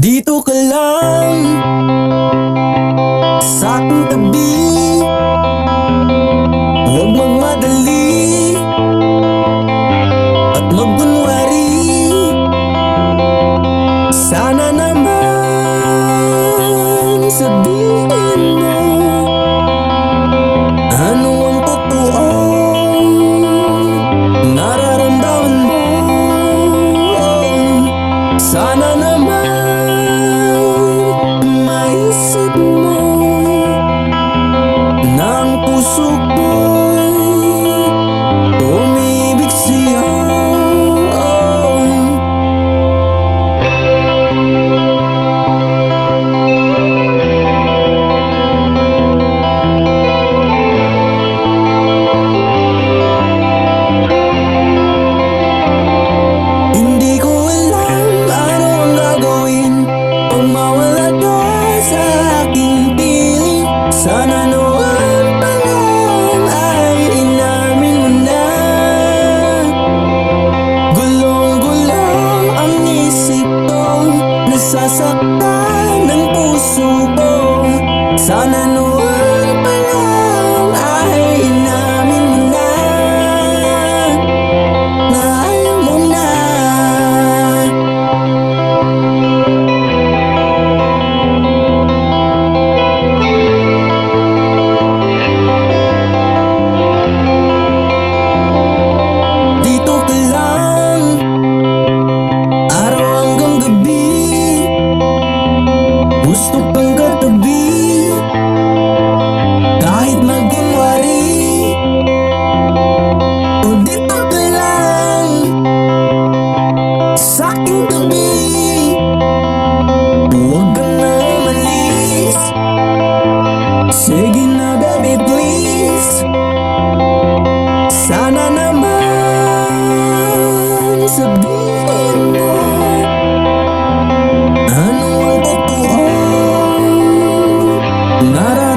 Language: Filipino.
Dito ka lang sa aking tabi, huwag magmadali at magkunwari. Sana naman sabihin mo ano ang totoong nararamdaman mo. Sana naman maisip mo na ang puso ko'y umibig sa'yo. Hindi ko alam ano ang gagawin pag mawala ka sa aking piling. Sana noon pa lang ay inamin mo na. Gulong-gulong ang isip ko, nasasaktan ng puso ko. Sana noon pa lang ay inamin mo na na ayaw mo na. Dito ka lang, araw hanggang gabi, gusto kang katabi, kahit magkunwari. O dito ka lang sa aking tabi, huwag ka na umalis. Sige na baby please. Sana naman sabihin mo ano ang totoong nararamdaman